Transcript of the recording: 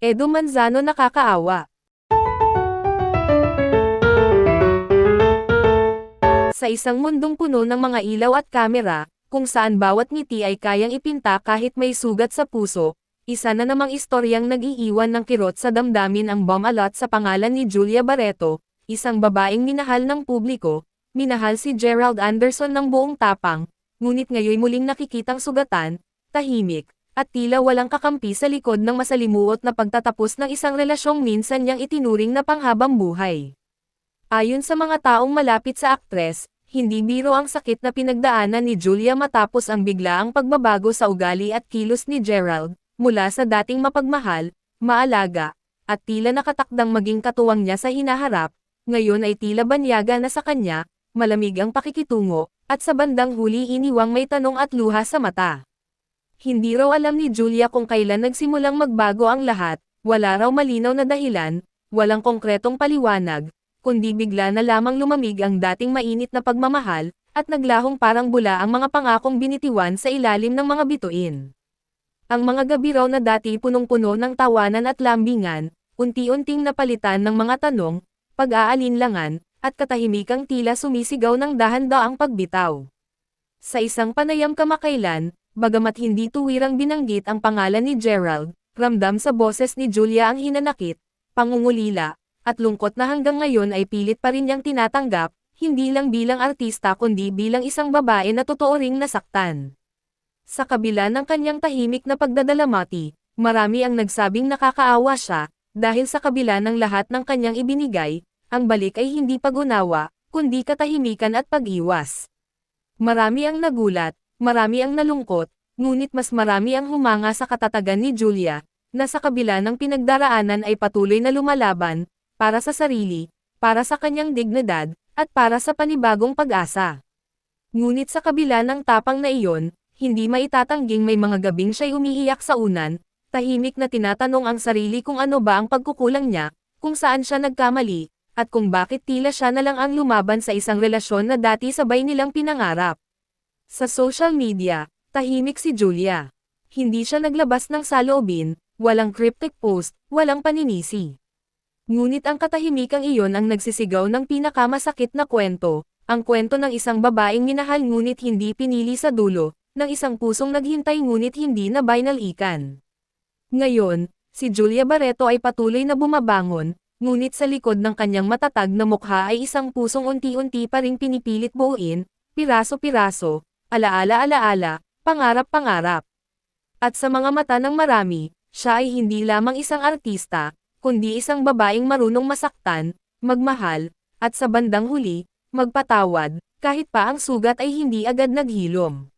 Edo Manzano nakakaawa. Sa isang mundong puno ng mga ilaw at kamera, kung saan bawat ngiti ay kayang ipinta kahit may sugat sa puso, isa na namang istoryang nag-iiwan ng kirot sa damdamin ang Bum-A-Lot sa pangalan ni Julia Barreto, isang babaeng minahal ng publiko. Minahal si Gerald Anderson ng buong tapang, ngunit ngayon muling nakikitang sugatan, tahimik, at tila walang kakampi sa likod ng masalimuot na pagtatapos ng isang relasyong minsan niyang itinuring na panghabang buhay. Ayon sa mga taong malapit sa aktres, hindi biro ang sakit na pinagdaanan ni Julia matapos ang biglaang pagbabago sa ugali at kilos ni Gerald, mula sa dating mapagmahal, maalaga, at tila nakatakdang maging katuwang niya sa hinaharap, ngayon ay tila banyaga na sa kanya, malamig ang pakikitungo, at sa bandang huli iniwang may tanong at luha sa mata. Hindi raw alam ni Julia kung kailan nagsimulang magbago ang lahat, wala raw malinaw na dahilan, walang konkretong paliwanag, kundi bigla na lamang lumamig ang dating mainit na pagmamahal, at naglahong parang bula ang mga pangakong binitiwan sa ilalim ng mga bituin. Ang mga gabi raw na dati punong-puno ng tawanan at lambingan, unti-unting napalitan ng mga tanong, pag-aalinlangan, at katahimikang tila sumisigaw ng dahan-daang pagbitaw. Sa isang panayam kamakailan, bagamat hindi tuwirang binanggit ang pangalan ni Gerald, ramdam sa boses ni Julia ang hinanakit, pangungulila, at lungkot na hanggang ngayon ay pilit pa rin niyang tinatanggap, hindi lang bilang artista kundi bilang isang babae na totoo ring nasaktan. Sa kabila ng kanyang tahimik na pagdadalamati, marami ang nagsabing nakakaawa siya, dahil sa kabila ng lahat ng kanyang ibinigay, ang balik ay hindi pag-unawa, kundi katahimikan at pag-iwas. Marami ang nagulat, marami ang nalungkot, ngunit mas marami ang humanga sa katatagan ni Julia, na sa kabila ng pinagdaraanan ay patuloy na lumalaban, para sa sarili, para sa kanyang dignidad, at para sa panibagong pag-asa. Ngunit sa kabila ng tapang na iyon, hindi maitatanging may mga gabing siya'y umiiyak sa unan, tahimik na tinatanong ang sarili kung ano ba ang pagkukulang niya, kung saan siya nagkamali, at kung bakit tila siya na lang ang lumaban sa isang relasyon na dati sabay nilang pinangarap. Sa social media, tahimik si Julia. Hindi siya naglabas ng saloobin, walang cryptic post, walang paninisi. Ngunit ang katahimikang iyon ang nagsisigaw ng pinakamasakit na kwento, ang kwento ng isang babaeng minahal ngunit hindi pinili sa dulo, ng isang pusong naghintay ngunit hindi na binalikan. Ngayon, si Julia Barreto ay patuloy na bumabangon, ngunit sa likod ng kanyang matatag na mukha ay isang pusong unti-unti pa ring pinipilit buuin, piraso-piraso, alaala-alaala, pangarap-pangarap. At sa mga mata ng marami, siya ay hindi lamang isang artista, kundi isang babaeng marunong masaktan, magmahal, at sa bandang huli, magpatawad, kahit pa ang sugat ay hindi agad naghilom.